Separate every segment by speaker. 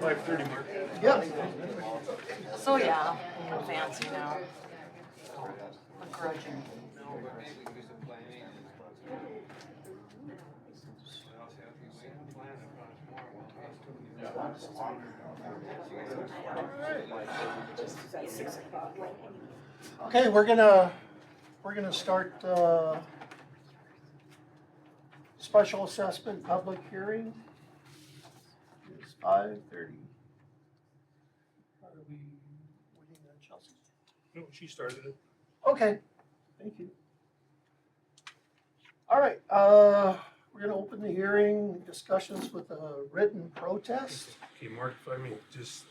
Speaker 1: 5:30 mark.
Speaker 2: Yep.
Speaker 3: So yeah, fancy now. Begrudging.
Speaker 2: Okay, we're gonna start special assessment public hearing. It's 5:30. Are we waiting on Chelsea?
Speaker 1: No, she started it.
Speaker 2: Okay, thank you. All right, we're gonna open the hearing, discussions with a written protest.
Speaker 1: Okay, Mark, if I may, just,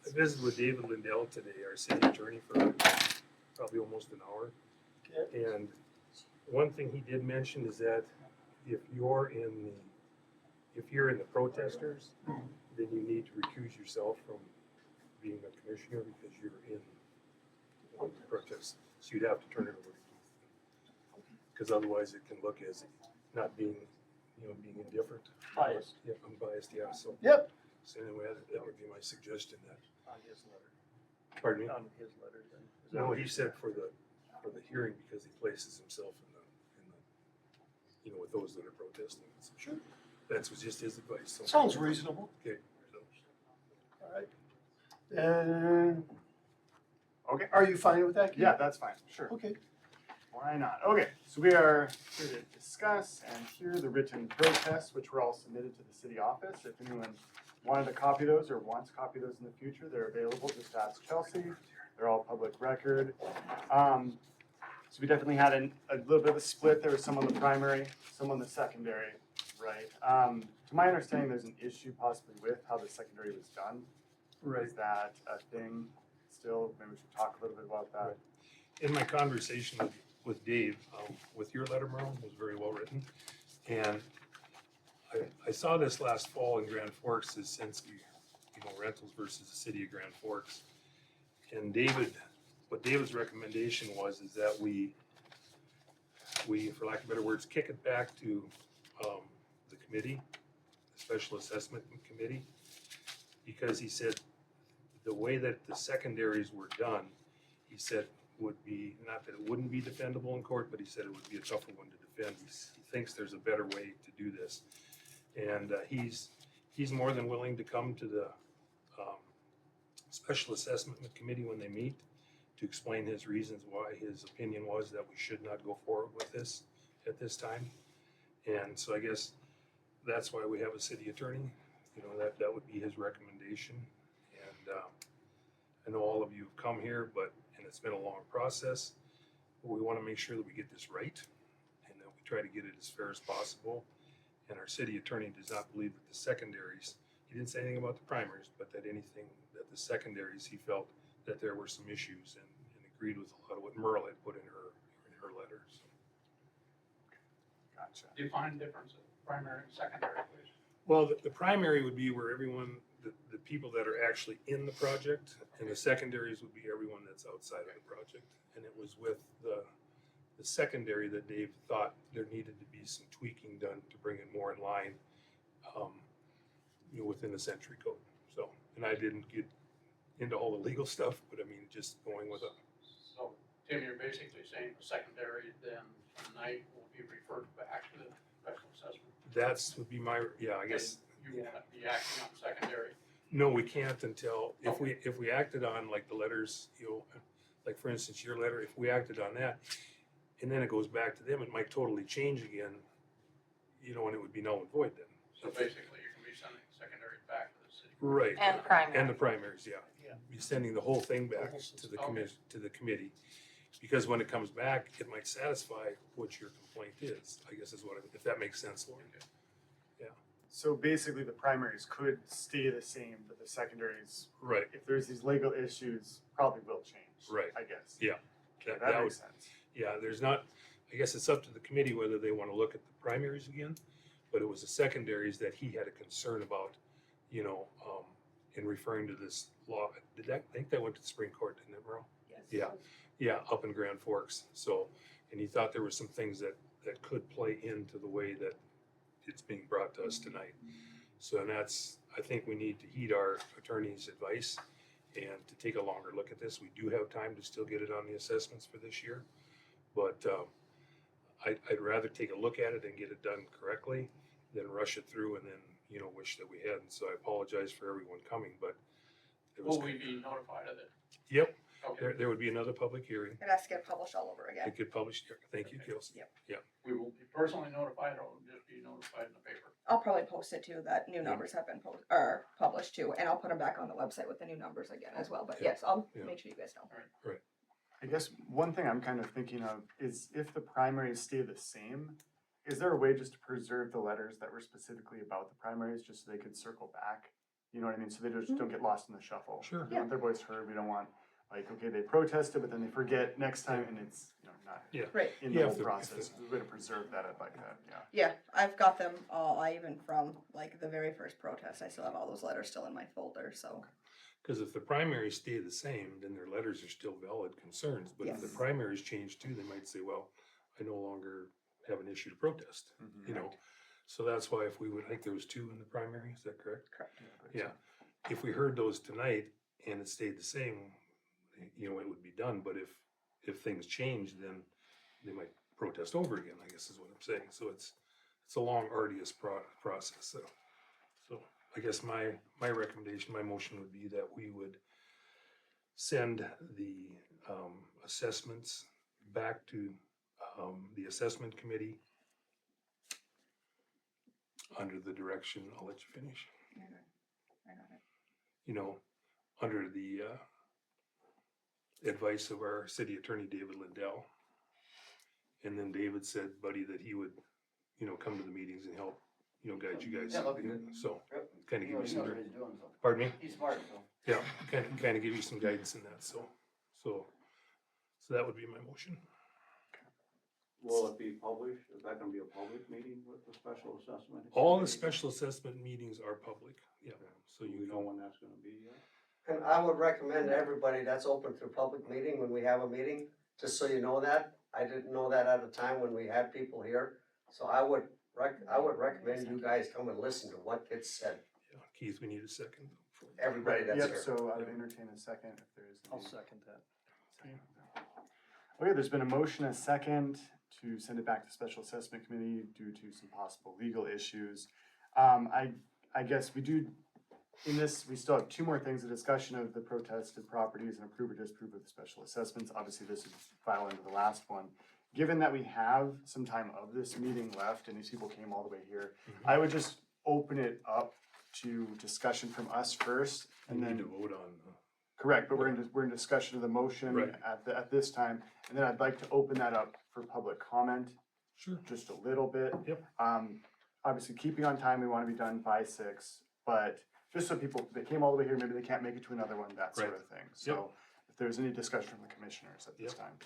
Speaker 1: I visited with David Lindell today, our city attorney, for probably almost an hour.
Speaker 2: Okay.
Speaker 1: And one thing he did mention is that if you're in the protesters, then you need to recuse yourself from being a commissioner because you're in the protest. So you'd have to turn it over to Keith. Because otherwise it can look as not being, being indifferent.
Speaker 2: Biased.
Speaker 1: Yeah, unbiased, yeah, so.
Speaker 2: Yep.
Speaker 1: So anyway, that would be my suggestion that,
Speaker 2: On his letter.
Speaker 1: pardon me?
Speaker 2: On his letter then.
Speaker 1: No, he said for the hearing because he places himself in the, with those that are protesting. So
Speaker 2: Sure.
Speaker 1: That was just his advice, so.
Speaker 2: Sounds reasonable.
Speaker 1: Okay, so,
Speaker 2: All right. And
Speaker 4: Okay,
Speaker 2: are you fine with that, Keith?
Speaker 4: yeah, that's fine, sure.
Speaker 2: Okay.
Speaker 4: Why not? Okay, so we are here to discuss and hear the written protests, which were all submitted to the city office. If anyone wanted a copy of those or wants a copy of those in the future, they're available. Just ask Chelsea. They're all public record. So we definitely had a little bit of a split. There was some on the primary, some on the secondary, right? To my understanding, there's an issue possibly with how the secondary was done.
Speaker 1: Right.
Speaker 4: Is that a thing still? Maybe we should talk a little bit about that.
Speaker 1: in my conversation with Dave, with your letter, Merle, was very well written. And I saw this last fall in Grand Forks, as Senski, rentals versus the city of Grand Forks. And what David's recommendation was is that we, for lack of better words, kick it back to the committee, the special assessment committee, because he said the way that the secondaries were done, he said would be, not that it wouldn't be defendable in court, but he said it would be a tougher one to defend. He thinks there's a better way to do this. And he's more than willing to come to the special assessment committee when they meet to explain his reasons why his opinion was that we should not go forward with this at this time. And so I guess that's why we have a city attorney, that would be his recommendation. And I know all of you have come here, and it's been a long process. But we want to make sure that we get this right and that we try to get it as fair as possible. And our city attorney does not believe that the secondaries, he didn't say anything about the primaries, but that anything that the secondaries, he felt that there were some issues and agreed with a lot of what Merle had put in her letter. So.
Speaker 4: Gotcha.
Speaker 5: Define difference of primary and secondary, please.
Speaker 1: Well, the primary would be where everyone, the people that are actually in the project, and the secondaries would be everyone that's outside of the project. And it was with the secondary that Dave thought there needed to be some tweaking done to bring it more in line, within the century code. So, and I didn't get into all the legal stuff, but I mean, just going with
Speaker 5: So, Tim, you're basically saying the secondary then tonight will be referred back to the special assessment.
Speaker 1: that's would be my, I guess.
Speaker 5: You won't be acting on secondary.
Speaker 1: No, we can't until, if we acted on like the letters, like for instance, your letter, if we acted on that, and then it goes back to them, it might totally change again, and it would be null and void then.
Speaker 5: So basically, you can be sending secondary back to the city.
Speaker 1: Right.
Speaker 3: And primary.
Speaker 1: And the primaries, yeah.
Speaker 2: Yeah.
Speaker 1: Be sending the whole thing back to the committee. Because when it comes back, it might satisfy what your complaint is, I guess is what, if that makes sense, Lauren.
Speaker 4: So basically, the primaries could stay the same, but the secondaries,
Speaker 1: Right,
Speaker 4: if there's these legal issues, probably will change.
Speaker 1: Right.
Speaker 4: I guess.
Speaker 1: Yeah.
Speaker 4: Okay,
Speaker 1: That
Speaker 4: that
Speaker 1: would-
Speaker 4: makes sense.
Speaker 1: yeah, there's not, I guess it's up to the committee whether they want to look at the primaries again, but it was the secondaries that he had a concern about, in referring to this law. I think that went to the Supreme Court, didn't it, Merle? Yeah, up in Grand Forks. So, and he thought there were some things that could play into the way that it's being brought to us tonight. So, and that's, I think we need to heed our attorney's advice and to take a longer look at this. We do have time to still get it on the assessments for this year. But I'd rather take a look at it and get it done correctly than rush it through and then, you know, wish that we hadn't. So I apologize for everyone coming, but it was.
Speaker 5: Will we be notified of it?
Speaker 1: Yep,
Speaker 5: Okay,
Speaker 1: there would be another public hearing.
Speaker 6: It has to get published all over again.
Speaker 1: It could publish, thank you, Kelsey.
Speaker 5: we will be personally notified or will just be notified in the paper?
Speaker 6: I'll probably post it too, that new numbers have been published too, and I'll put them back on the website with the new numbers again as well, but
Speaker 1: Yeah.
Speaker 6: yes, I'll
Speaker 1: Yeah.
Speaker 6: make sure you guys know.
Speaker 4: I guess one thing I'm kind of thinking of is if the primaries stay the same, is there a way just to preserve the letters that were specifically about the primaries, just so they could circle back? You know what I mean? So they just don't get lost in the shuffle.
Speaker 1: Sure.
Speaker 4: We want their voice heard. We don't want, like, okay, they protested, but then they forget next time and it's, you know, not
Speaker 6: Right,
Speaker 4: in
Speaker 1: Yeah,
Speaker 4: the
Speaker 1: if
Speaker 4: whole
Speaker 1: the-
Speaker 4: process. There's a way to preserve that, I'd like that, yeah.
Speaker 6: yeah, I've got them all, I even from like the very first protest, I still have all those letters still in my folder, so.
Speaker 1: Because if the primaries stay the same, then their letters are still valid concerns. But if the
Speaker 6: Yes.
Speaker 1: primaries change too, they might say, well, I no longer have an issue to protest, you know? So that's why if we would, I think there was 2 in the primary, is that correct?
Speaker 6: Correct.
Speaker 1: Yeah. If we heard those tonight and it stayed the same, you know, it would be done. But if things change, then they might protest over again, I guess is what I'm saying. So it's a long, arduous process. So I guess my recommendation, my motion would be that we would send the assessments back to the assessment committee under the direction, I'll let you finish,
Speaker 6: I got it.
Speaker 1: you know, under the advice of our city attorney, David Lindell. And then David said, Buddy, that he would, you know, come to the meetings and help, you know, guide you guys.
Speaker 7: Yeah, that'd be good.
Speaker 1: So,
Speaker 7: Yep.
Speaker 1: kind of give you
Speaker 7: He
Speaker 1: some,
Speaker 7: knows what he's doing, so.
Speaker 1: pardon me?
Speaker 7: He's smart, so.
Speaker 1: Yeah, kind of give you some guidance in that, so that would be my motion.
Speaker 8: Will it be published? Is that gonna be a public meeting with the special assessment?
Speaker 1: All the special assessment meetings are public, yeah, so
Speaker 8: Do
Speaker 1: you
Speaker 8: we know
Speaker 1: know.
Speaker 8: when that's gonna be yet?
Speaker 7: And I would recommend to everybody that's open through public meeting when we have a meeting, just so you know that. I didn't know that at the time when we had people here, so I would recommend you guys come and listen to what gets said,
Speaker 1: Yeah, Keith, we need a second.
Speaker 7: everybody that's
Speaker 4: Yep,
Speaker 7: here.
Speaker 4: so I would entertain a second if there is.
Speaker 2: I'll
Speaker 4: any-
Speaker 2: second that.
Speaker 4: Okay, there's been a motion, a second, to send it back to special assessment committee due to some possible legal issues. I guess we do, in this, we still have 2 more things, a discussion of the protested properties and approve or disapprove of the special assessments. Obviously, this would file into the last one. Given that we have some time of this meeting left and these people came all the way here, I would just open it up to discussion from us first
Speaker 1: We
Speaker 4: and
Speaker 1: need to
Speaker 4: then,
Speaker 1: vote on,
Speaker 4: correct, but we're in discussion of the motion
Speaker 1: Right.
Speaker 4: at this time. And then I'd like to open that up for public comment
Speaker 1: sure,
Speaker 4: just a little bit.
Speaker 1: Yep.
Speaker 4: Obviously, keeping on time, we want to be done by 6, but just so people, they came all the way here, maybe they can't make it to another one, that sort
Speaker 1: Right.
Speaker 4: of thing. So if there's any discussion from the commissioners at this
Speaker 1: Yep.
Speaker 4: time.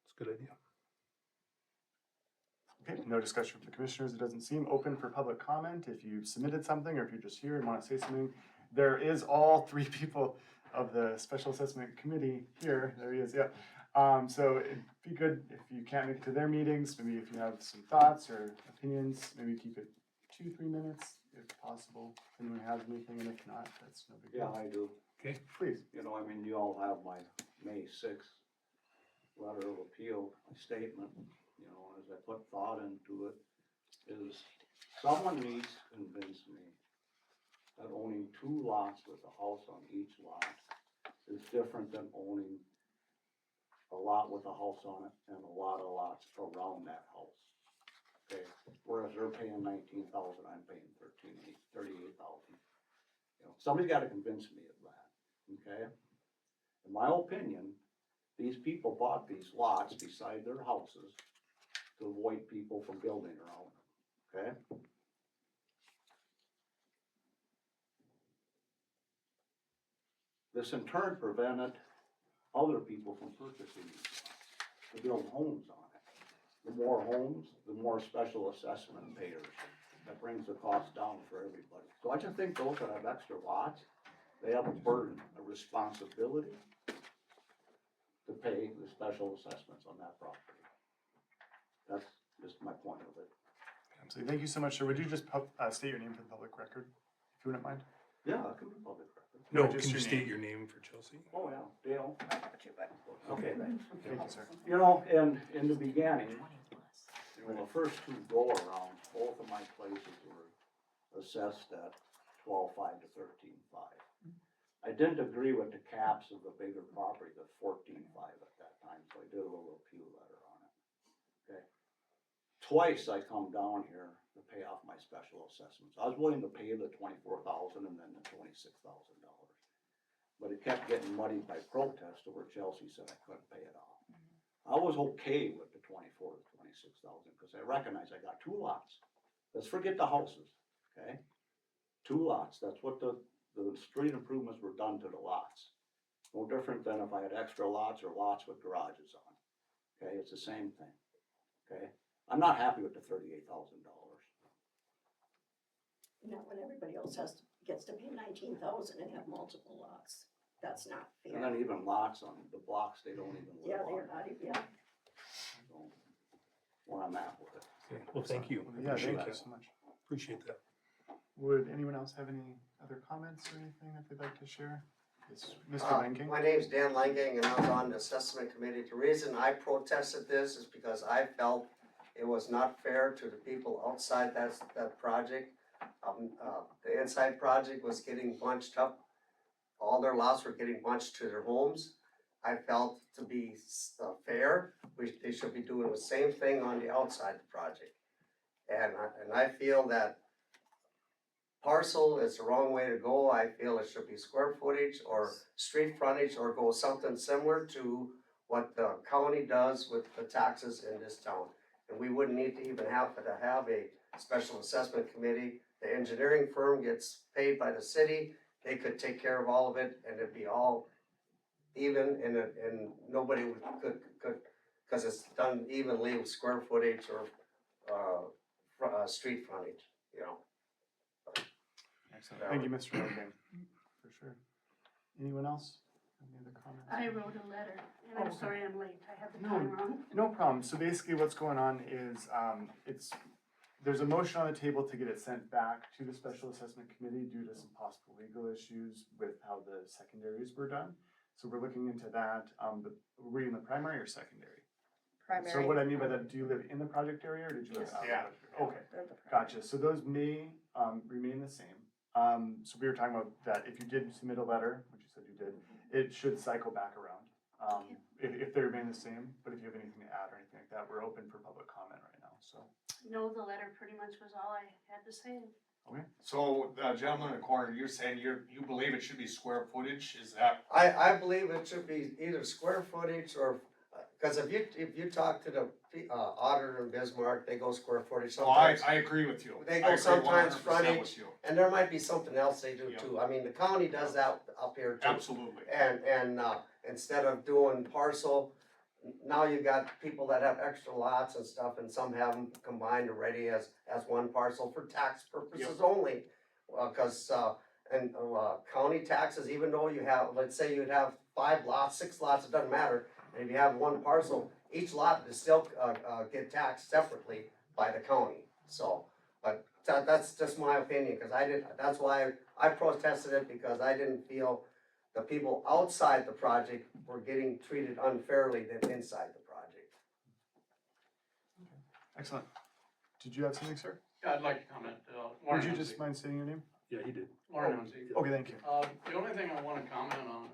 Speaker 1: it's a good idea.
Speaker 4: Okay, no discussion from the commissioners. It doesn't seem open for public comment. If you submitted something or if you're just here and want to say something, there is all 3 people of the special assessment committee here. There he is, yeah. So it'd be good if you can't make it to their meetings, maybe if you have some thoughts or opinions, maybe keep it 2-3 minutes if possible. If anyone has anything, and if not, that's no big
Speaker 8: Yeah,
Speaker 4: deal.
Speaker 8: I do.
Speaker 4: Please.
Speaker 8: You know, I mean, you all have my May 6th letter of appeal, my statement, you know, as I put thought into it, is someone needs to convince me that owning 2 lots with a house on each lot is different than owning a lot with a house on it and a lot of lots around that house. Okay, whereas they're paying 19,000, I'm paying 38,000. You know, somebody's gotta convince me of that, okay? In my opinion, these people bought these lots beside their houses to avoid people from building around them, okay? This in turn prevented other people from purchasing these lots, to build homes on it. The more homes, the more special assessment payers. That brings the cost down for everybody. So I just think those that have extra lots, they have a burden, a responsibility to pay the special assessments on that property. That's just my point of it.
Speaker 4: So thank you so much, sir. Would you just state your name for the public record? if you wouldn't mind.
Speaker 8: Yeah, I can be public record.
Speaker 1: No,
Speaker 4: just
Speaker 1: can you
Speaker 4: your
Speaker 1: state
Speaker 4: name.
Speaker 1: your name for Chelsea?
Speaker 8: Oh, yeah, Dale.
Speaker 6: I have to, but
Speaker 8: Okay, thanks.
Speaker 4: Thank you, sir.
Speaker 8: You know, in the beginning, when the first two go-arounds, both of my places were assessed at 12.5 to 13.5. I didn't agree with the caps of the bigger property, the 14.5 at that time, so I did a little appeal letter on it. Okay. Twice I come down here to pay off my special assessments. I was willing to pay the $24,000 and then the $26,000. But it kept getting muddied by protest over Chelsea said I couldn't pay it off. I was okay with the 24 to 26,000 because I recognize I got two lots. Let's forget the houses, okay? Two lots, that's what the street improvements were done to the lots. No different than if I had extra lots or lots with garages on, okay? It's the same thing, okay? I'm not happy with the $38,000.
Speaker 9: Not when everybody else gets to pay 19,000 and have multiple lots. That's not
Speaker 8: And
Speaker 9: fair.
Speaker 8: then even lots on the blocks, they don't even
Speaker 9: Yeah,
Speaker 8: live
Speaker 9: they're
Speaker 8: on.
Speaker 9: not, yeah.
Speaker 8: So, where I'm at with it.
Speaker 1: Okay, well, thank you.
Speaker 4: Yeah,
Speaker 1: Appreciate
Speaker 4: thank you
Speaker 1: that.
Speaker 4: so much.
Speaker 1: Appreciate that.
Speaker 4: Would anyone else have any other comments or anything that they'd like to share? Yes, Mr. Lanking?
Speaker 7: My name's Dan Langang and I was on the assessment committee. The reason I protested this is because I felt it was not fair to the people outside that project. The inside project was getting bunched up. All their lots were getting bunched to their homes. I felt to be fair, they should be doing the same thing on the outside the project. And I feel that parcel is the wrong way to go. I feel it should be square footage or street frontage or go something similar to what the county does with the taxes in this town. And we wouldn't need to even have a special assessment committee. The engineering firm gets paid by the city. They could take care of all of it and it'd be all even and nobody could, cause it's done evenly with square footage or, street frontage, you know.
Speaker 4: Excellent. Thank you, Mr. Lanking, for sure. Anyone else? Any other comments?
Speaker 9: I wrote a letter, and I'm sorry I'm late, I had the
Speaker 4: No.
Speaker 9: time wrong.
Speaker 4: No problem. So basically what's going on is, there's a motion on the table to get it sent back to the special assessment committee due to some possible legal issues with how the secondaries were done. So we're looking into that, but were you in the primary or secondary?
Speaker 6: primary.
Speaker 4: So what I mean by that, do you live in the project area or did you live
Speaker 9: Yes.
Speaker 4: out?
Speaker 5: Yeah.
Speaker 4: Okay,
Speaker 6: They're the primary.
Speaker 4: gotcha. So those may, remain the same. So we were talking about that if you did submit a letter, which you said you did, it should cycle back around. If they remain the same, but if you have anything to add or anything like that, we're open for public comment right now, so.
Speaker 9: No, the letter pretty much was all I had to say.
Speaker 4: Okay.
Speaker 10: So, gentleman in the corner, you're saying you believe it should be square footage, is that?
Speaker 7: I believe it should be either square footage or, cause if you talk to the auditor in Bismarck, they go square footage
Speaker 10: Well, I
Speaker 7: sometimes.
Speaker 10: agree with you.
Speaker 7: They
Speaker 10: I
Speaker 7: go
Speaker 10: agree
Speaker 7: sometimes
Speaker 10: 100%
Speaker 7: frontage.
Speaker 10: with you.
Speaker 7: And there might be something else they do
Speaker 10: Yeah.
Speaker 7: too. I mean, the county does that up here too.
Speaker 10: Absolutely.
Speaker 7: And instead of doing parcel, now you got people that have extra lots and stuff, and some have them combined already as one parcel for tax purposes only. Cause, county taxes, even though you have, let's say you'd have 5 lots, 6 lots, it doesn't matter. And if you have one parcel, each lot is still, get taxed separately by the county, so. But that's just my opinion, cause that's why I protested it, because I didn't feel the people outside the project were getting treated unfairly than inside the project.
Speaker 4: Excellent. Did you have something, sir?
Speaker 5: Yeah, I'd like to comment,
Speaker 4: Would
Speaker 5: Lauren
Speaker 4: you
Speaker 5: Hensey.
Speaker 4: just mind saying your name?
Speaker 1: Yeah, he did.
Speaker 5: Lauren Hensey.
Speaker 4: Okay, thank you.
Speaker 5: The only thing I wanna comment on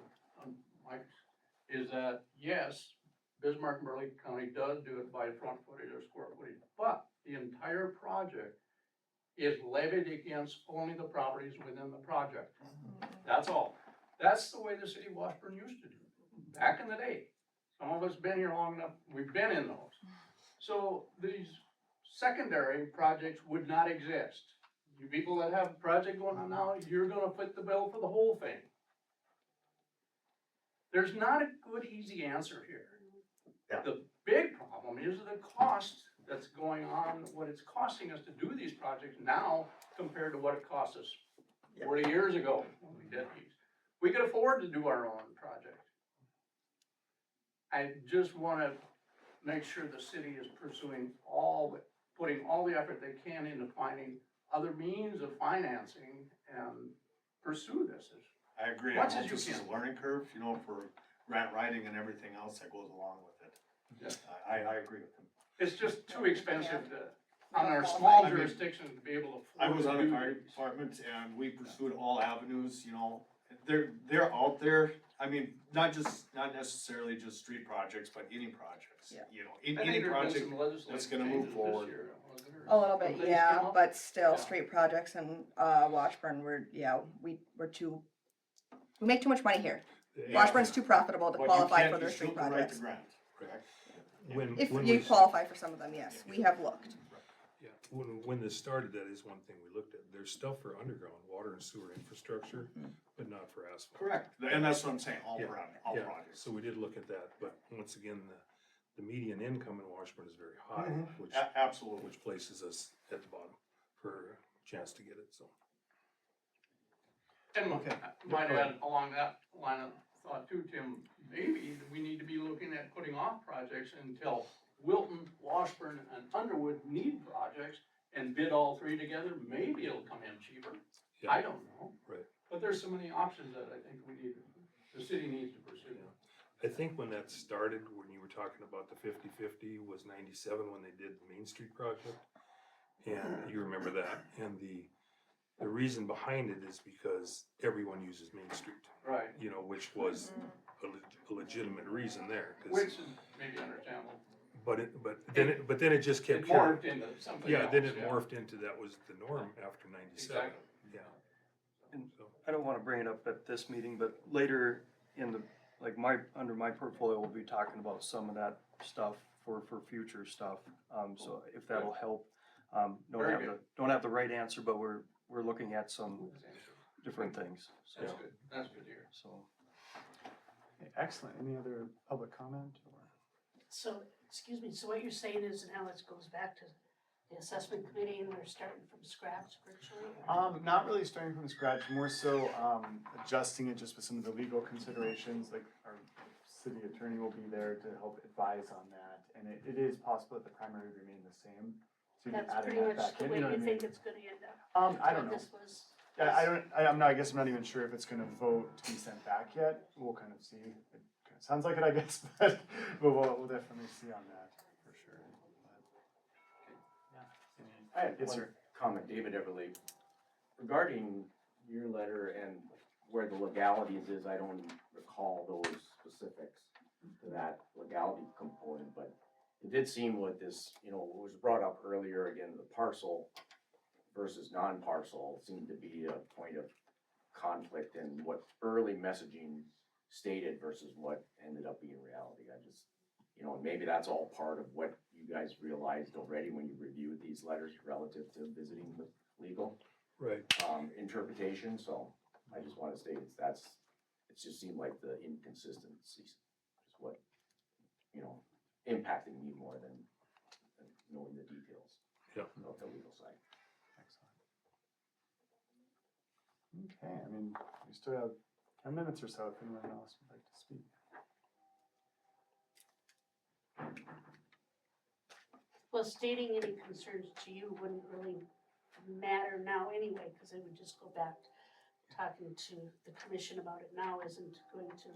Speaker 5: Mike, is that, yes, Bismarck and Burlington County does do it by front footage or square footage, but the entire project is levied against only the properties within the project. That's all. That's the way the city of Washburn used to do it, back in the day. Some of us been here long enough, we've been in those. So these secondary projects would not exist. You people that have a project going on now, you're gonna foot the bill for the whole thing. There's not a good, easy answer here.
Speaker 7: Yeah.
Speaker 5: The big problem is the cost that's going on, what it's costing us to do these projects now compared to what it cost us
Speaker 7: Yeah.
Speaker 5: 40 years ago when we did these. We could afford to do our own project. I just wanna make sure the city is pursuing putting all the effort they can into finding other means of financing and pursue this.
Speaker 10: I agree,
Speaker 5: Much
Speaker 10: I
Speaker 5: as
Speaker 10: hope
Speaker 5: you
Speaker 10: this is
Speaker 5: can.
Speaker 10: a learning curve, you know, for grant writing and everything else that goes along with it. I agree with him.
Speaker 5: It's just too expensive to,
Speaker 6: We
Speaker 5: on
Speaker 6: don't
Speaker 5: our
Speaker 6: qualify.
Speaker 5: small
Speaker 10: I mean,
Speaker 5: jurisdiction, to be able to
Speaker 10: I
Speaker 5: afford
Speaker 10: was
Speaker 5: to
Speaker 10: on
Speaker 5: do
Speaker 10: the fire
Speaker 5: these.
Speaker 10: department and we pursued all avenues, you know, they're out there. I mean, not necessarily just street projects, but any projects,
Speaker 6: Yeah.
Speaker 10: you know,
Speaker 5: I
Speaker 10: any
Speaker 5: think there's been
Speaker 10: project.
Speaker 5: some legislative
Speaker 10: that's gonna move
Speaker 5: changes this
Speaker 10: forward.
Speaker 5: year, wasn't there?
Speaker 6: A little
Speaker 5: Some
Speaker 6: bit,
Speaker 5: things came
Speaker 6: yeah,
Speaker 5: up?
Speaker 6: but still,
Speaker 5: Yeah.
Speaker 6: street projects and, Washburn, we're too, we make too much money here.
Speaker 10: Yeah.
Speaker 6: Washburn's too profitable to
Speaker 10: But you
Speaker 6: qualify
Speaker 10: can't-
Speaker 6: for their
Speaker 10: you
Speaker 6: street
Speaker 10: still can write
Speaker 6: projects.
Speaker 10: the grant, correct?
Speaker 6: If
Speaker 1: When
Speaker 6: you
Speaker 1: we-
Speaker 6: qualify for some of them, yes, we have looked.
Speaker 1: Yeah, when this started, that is one thing we looked at. There's stuff for underground water and sewer infrastructure, but not for asphalt.
Speaker 10: Correct, and that's what I'm saying, all
Speaker 1: Yeah,
Speaker 10: all
Speaker 1: Yeah,
Speaker 10: projects.
Speaker 1: so we did look at that, but once again, the median income in Washburn is very high,
Speaker 10: Mhm.
Speaker 1: which,
Speaker 10: Absolutely.
Speaker 1: which places us at the bottom for a chance to get it, so.
Speaker 5: And
Speaker 4: Okay.
Speaker 5: I might add along that line of thought too, Tim, maybe we need to be looking at putting off projects until Wilton, Washburn, and Underwood need projects and bid all three together, maybe it'll come in cheaper.
Speaker 1: Yeah.
Speaker 5: I don't know.
Speaker 1: Right.
Speaker 5: But there's so many options that I think the city needs to pursue.
Speaker 1: I think when that started, when you were talking about the 50-50, was 97 when they did the Main Street project. And you remember that, and the reason behind it is because everyone uses Main Street,
Speaker 5: Right.
Speaker 1: you know, which was a legitimate reason there, 'cause-
Speaker 5: Which is maybe understandable.
Speaker 1: but then it just
Speaker 5: It
Speaker 1: kept carrying.
Speaker 5: morphed into something
Speaker 1: Yeah,
Speaker 5: else.
Speaker 1: then it morphed into that was the norm after 97,
Speaker 5: Exactly.
Speaker 1: yeah.
Speaker 11: And
Speaker 1: So,
Speaker 11: I don't wanna bring it up at this meeting, but later in the, like under my portfolio, we'll be talking about some of that stuff for future stuff. So if that'll help,
Speaker 5: Very
Speaker 11: don't have the right answer, but we're looking at some different things,
Speaker 5: That's
Speaker 11: so,
Speaker 5: good, that's good to hear.
Speaker 11: so.
Speaker 4: Okay, excellent, any other public comment or?
Speaker 9: So, excuse me, so what you're saying is now it goes back to the assessment committee and they're starting from scratch virtually?
Speaker 4: Not really starting from scratch, more so, adjusting it just with some of the legal considerations, like our city attorney will be there to help advise on that. And it is possible that the primary would remain the same, so you'd be
Speaker 9: That's
Speaker 4: adding
Speaker 9: pretty
Speaker 4: that
Speaker 9: much
Speaker 4: back
Speaker 9: the
Speaker 4: in,
Speaker 9: way
Speaker 4: you know what I
Speaker 9: you
Speaker 4: mean?
Speaker 9: think it's gonna end up.
Speaker 4: I don't know.
Speaker 9: This was.
Speaker 4: Yeah, I guess I'm not even sure if it's gonna vote to be sent back yet, we'll kind of see. It kind of sounds like it, I guess, but we'll definitely see on that, for sure.
Speaker 12: I had
Speaker 4: Yes,
Speaker 12: one
Speaker 4: sir.
Speaker 12: comment, David Everly, regarding your letter and where the legalities is, I don't recall those specifics to that legality component, but it did seem with this, it was brought up earlier, again, the parcel versus non-parcel seemed to be a point of conflict in what early messaging stated versus what ended up being reality. I just, maybe that's all part of what you guys realized already when you reviewed these letters relative to visiting with legal
Speaker 1: right,
Speaker 12: interpretation, so I just wanna state it just seemed like the inconsistencies is what, impacted me more than knowing the details.
Speaker 1: Yep.
Speaker 12: Of the legal side.
Speaker 4: Excellent. Okay, I mean, we still have 10 minutes or so if anyone else would like to speak.
Speaker 9: Well, stating any concerns to you wouldn't really matter now anyway, because it would just go back talking to the commission about it now isn't going to.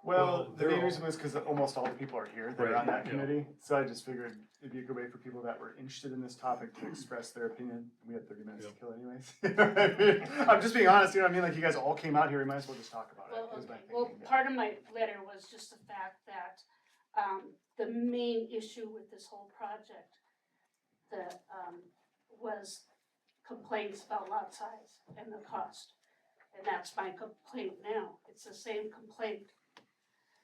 Speaker 4: Well, the
Speaker 1: they're
Speaker 4: main
Speaker 1: all-
Speaker 4: reason was because almost all the people are here that are
Speaker 1: Right,
Speaker 4: on that
Speaker 1: yeah.
Speaker 4: committee, so I just figured it'd be a good way for people that were interested in this topic to express their opinion. We had 30 minutes to
Speaker 1: Yeah.
Speaker 4: kill anyways. You know what I mean? I'm just being honest, you know what I mean? Like, you guys all came out here, we might as well just talk about
Speaker 9: Well,
Speaker 4: it. was my
Speaker 9: okay, well,
Speaker 4: thinking, yeah.
Speaker 9: part of my letter was just the fact that, the main issue with this whole project, was complaints about lot size and the cost. And that's my complaint now, it's the same complaint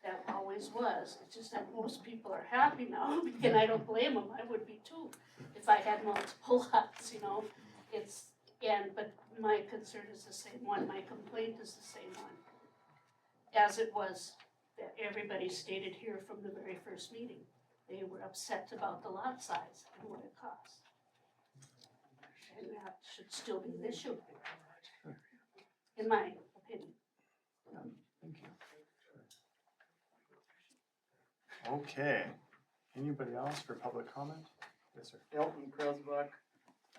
Speaker 9: that always was, it's just that most people are happy now, and I don't blame them, I would be too, if I had multiple lots, but my concern is the same one, my complaint is the same one. As it was, that everybody stated here from the very first meeting, they were upset about the lot size and what it costs. And that should still be an issue, in my opinion.
Speaker 4: Thank you. Okay, anybody else for public comment? Yes, sir.
Speaker 13: Elton Krasbach,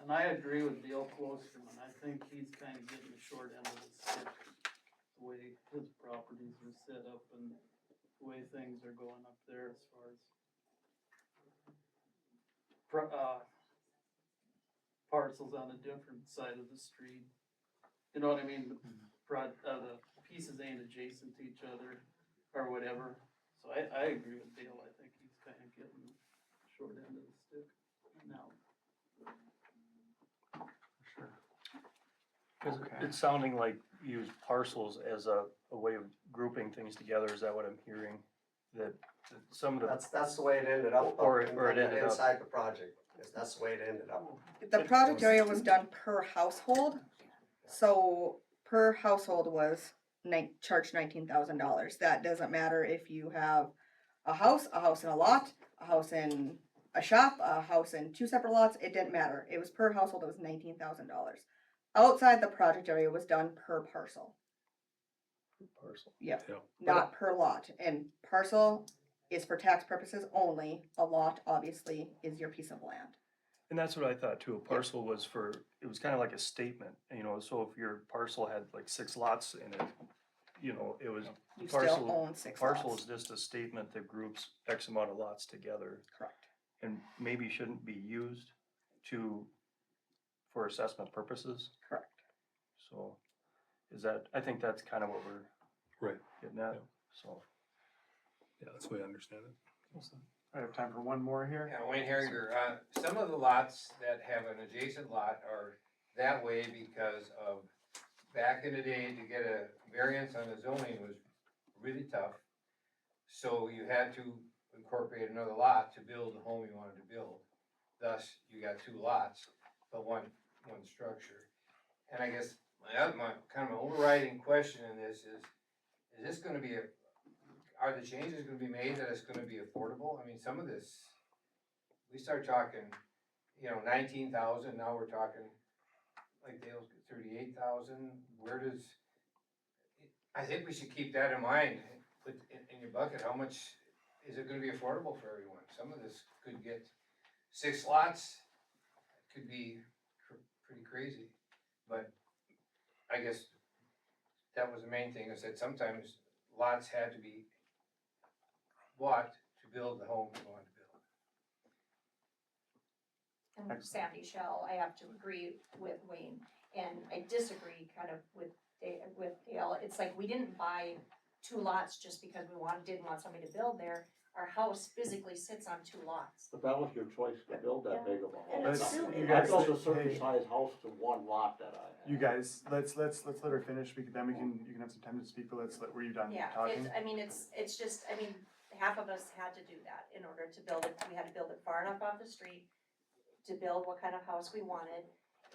Speaker 13: And I agree with Dale Klosterman, I think he's kind of getting the short end of the stick, the way his properties are set up and the way things are going up there as far as parcels on a different side of the street. You know what I mean? The pieces ain't adjacent to each other or whatever. So I agree with Dale. I think he's kind of getting the short end of the stick now.
Speaker 11: Cause it's sounding like you use parcels as a way of grouping things together, is that what I'm hearing? That some of the,
Speaker 7: That's the way it ended up.
Speaker 11: Or it ended up.
Speaker 7: Inside the project, that's the way it ended up.
Speaker 6: The project area was done per household, so per household was charged $19,000. That doesn't matter if you have a house in a lot, a house in a shop, a house in 2 separate lots, it didn't matter. It was per household, it was $19,000. Outside the project area was done per parcel.
Speaker 11: parcel.
Speaker 6: Yep,
Speaker 1: Yeah.
Speaker 6: not per lot. And parcel is for tax purposes only. A lot obviously is your piece of land.
Speaker 11: And that's what I thought too, a parcel was for, it was kind of like a statement, you know, so if your parcel had like 6 lots in it, you know, it was.
Speaker 6: You still
Speaker 11: parcel.
Speaker 6: own 6
Speaker 11: Parcel
Speaker 6: lots.
Speaker 11: is just a statement that groups X amount of lots together.
Speaker 6: Correct.
Speaker 11: And maybe shouldn't be used for assessment purposes.
Speaker 6: Correct.
Speaker 11: So, I think that's kind of what we're
Speaker 1: Right.
Speaker 11: getting at,
Speaker 1: Yeah.
Speaker 11: so.
Speaker 1: Yeah, that's the way I understand it.
Speaker 4: I have time for one more here.
Speaker 14: Yeah, Wayne Herringer, some of the lots that have an adjacent lot are that way because of, back in the day, to get a variance on the zoning was really tough. So you had to incorporate another lot to build the home you wanted to build. Thus, you got 2 lots, but one structure. And I guess my kind of overriding question in this is this gonna be are the changes gonna be made that it's gonna be affordable? I mean, some of this, we start talking, 19,000, now we're talking, like Dale's 38,000, I think we should keep that in mind, put in your bucket, how much is it gonna be affordable for everyone? Some of this could get 6 lots, could be pretty crazy, but I guess that was the main thing, is that sometimes lots had to be bought to build the home you wanted to build.
Speaker 15: And Sandy Shell, I have to agree with Wayne, and I disagree kind of with Dale. It's like we didn't buy 2 lots just because we didn't want somebody to build there. Our house physically sits on 2 lots.
Speaker 8: But that was your choice to build that big of a
Speaker 15: And
Speaker 8: house.
Speaker 15: it's still-
Speaker 8: I built a certain size house to one lot that I had.
Speaker 4: You guys, let's let her finish, then you can have some time to speak, but were you done
Speaker 15: Yeah,
Speaker 4: talking?
Speaker 15: it's just, half of us had to do that in order to build it. We had to build it far enough off the street to build what kind of house we wanted,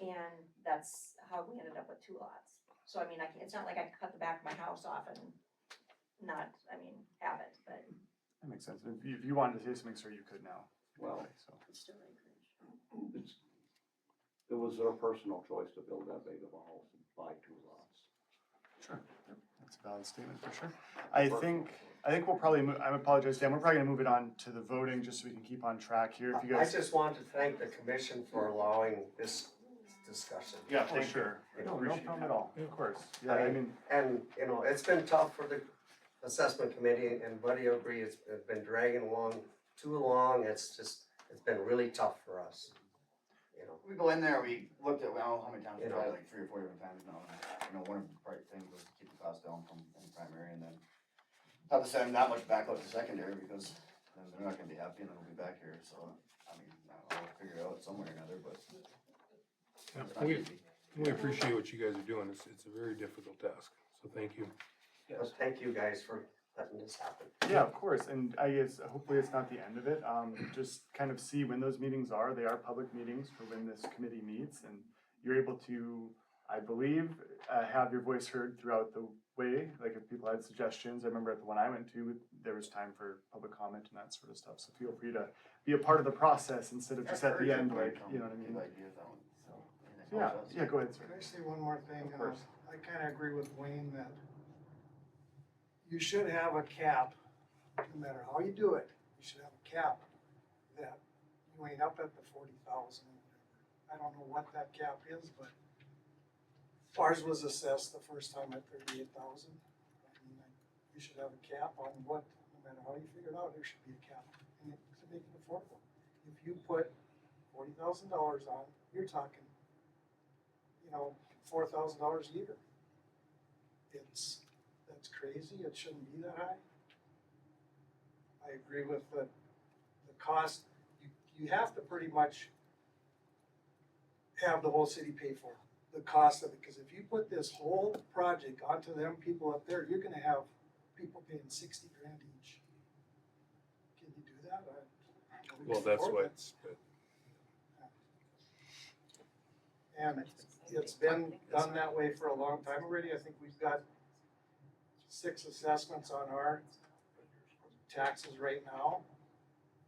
Speaker 15: and that's how we ended up with 2 lots. So it's not like I could cut the back of my house off and not, have it, but.
Speaker 4: That makes sense. If you wanted to say something, sir, you could now.
Speaker 8: Well,
Speaker 4: So.
Speaker 8: it was their personal choice to build that big of a house and buy 2 lots.
Speaker 4: Sure, that's a valid statement for sure. I think we'll probably I apologize, Dan, we're probably gonna move it on to the voting, just so we can keep on track here, if you
Speaker 7: I
Speaker 4: guys.
Speaker 7: just wanted to thank the commission for allowing this discussion.
Speaker 4: Yeah, for sure. No problem at all, of course. Yeah, I mean,
Speaker 7: And, it's been tough for the assessment committee, and Buddy will agree, it's been dragging along too long, it's been really tough for us,
Speaker 16: We go in there, we looked at, how many times we
Speaker 7: You
Speaker 16: tried,
Speaker 7: know.
Speaker 16: like 3 or 4 different times now. And, one of the right things was to keep the cost down from primary, and then not to send that much back out to secondary, because then they're not gonna be happy, and then we'll be back here, so, I'll figure it out somewhere or another, but.
Speaker 1: Yeah,
Speaker 16: it's not
Speaker 1: we
Speaker 16: easy.
Speaker 1: appreciate what you guys are doing. It's a very difficult task, so thank you.
Speaker 7: but thank you guys for letting this happen.
Speaker 4: yeah, of course, and I guess hopefully it's not the end of it. Just kind of see when those meetings are. They are public meetings for when this committee meets, and you're able to, I believe, have your voice heard throughout the way. Like if people had suggestions, I remember at the one I went to, there was time for public comment and that sort of stuff. So feel free to be a part of the process instead of just at the end, like, you know what I mean?
Speaker 16: Good ideas out, so. anything
Speaker 4: Yeah,
Speaker 16: else?
Speaker 4: yeah, go ahead, sir.
Speaker 17: Can I say one more thing?
Speaker 4: Of course.
Speaker 17: I kinda agree with Wayne that you should have a cap, no matter how you do it, you should have a cap that you ain't up at the 40,000 or whatever. I don't know what that cap is, but ours was assessed the first time at 38,000. You should have a cap on what, no matter how you figure it out, there should be a cap, and to make it affordable. If you put $40,000 on, you're talking, $4,000 a year. That's crazy, it shouldn't be that high. I agree with the cost, you have to pretty much have the whole city pay for it, the cost of it, because if you put this whole project onto them people up there, you're gonna have people paying 60 grand each. Can you do that?
Speaker 1: Well, that's why it's, but
Speaker 17: And it's been done that way for a long time already. I think we've got 6 assessments on our taxes right now.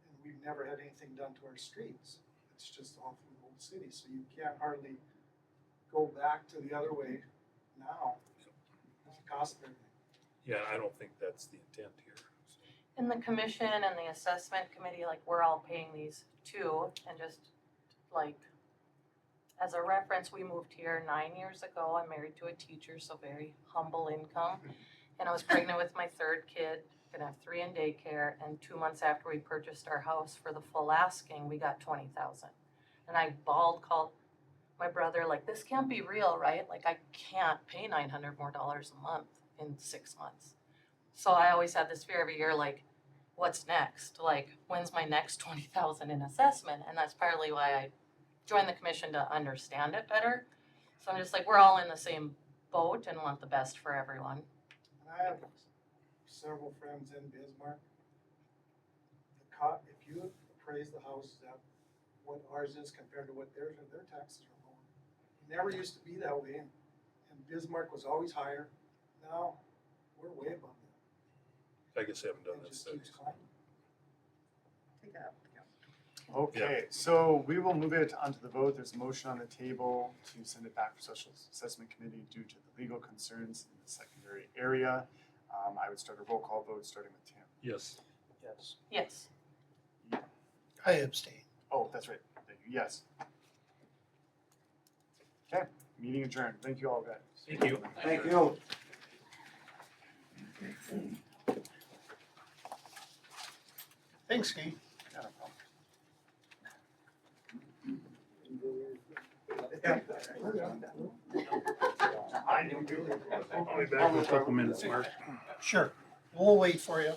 Speaker 17: And we've never had anything done to our streets. It's just all through the old city, so you can't hardly go back to the other way now. It's the cost of everything.
Speaker 1: yeah, I don't think that's the intent here.
Speaker 3: And the commission and the assessment committee, like, we're all paying these too, and just like, as a reference, we moved here 9 years ago. I'm married to a teacher, so very humble income. And I was pregnant with my 3rd kid, gonna have 3 in daycare, and 2 months after we purchased our house for the full asking, we got 20,000. And I called my brother, like, this can't be real, right? Like, I can't pay $900 more a month in 6 months. So I always had this fear every year, like, what's next? Like, when's my next 20,000 in assessment? And that's partly why I joined the commission, to understand it better. So I'm just like, we're all in the same boat and want the best for everyone.
Speaker 17: And I have several friends in Bismarck. If you appraise the houses at what ours is compared to what theirs are, their taxes are lower. It never used to be that way, and Bismarck was always higher. Now, we're way above that.
Speaker 1: I guess I haven't done
Speaker 17: It
Speaker 1: that
Speaker 17: just
Speaker 1: study.
Speaker 17: keeps climbing.
Speaker 6: Take that.
Speaker 4: Okay, so we will move it onto the vote. There's a motion on the table to send it back for social assessment committee due to the legal concerns in the secondary area. I would start a roll call vote, starting with Tim.
Speaker 1: Yes.
Speaker 11: Yes.
Speaker 3: Yes.
Speaker 2: I abstain.
Speaker 4: Oh, that's right. Thank you. Yes. Okay, meeting adjourned. Thank you all, guys.
Speaker 1: Thank you.
Speaker 8: Thank you.
Speaker 2: Thanks, Keith.
Speaker 4: Yeah, no problem.
Speaker 1: I'll be back in a couple minutes, Mark.
Speaker 2: Sure, we'll wait for you.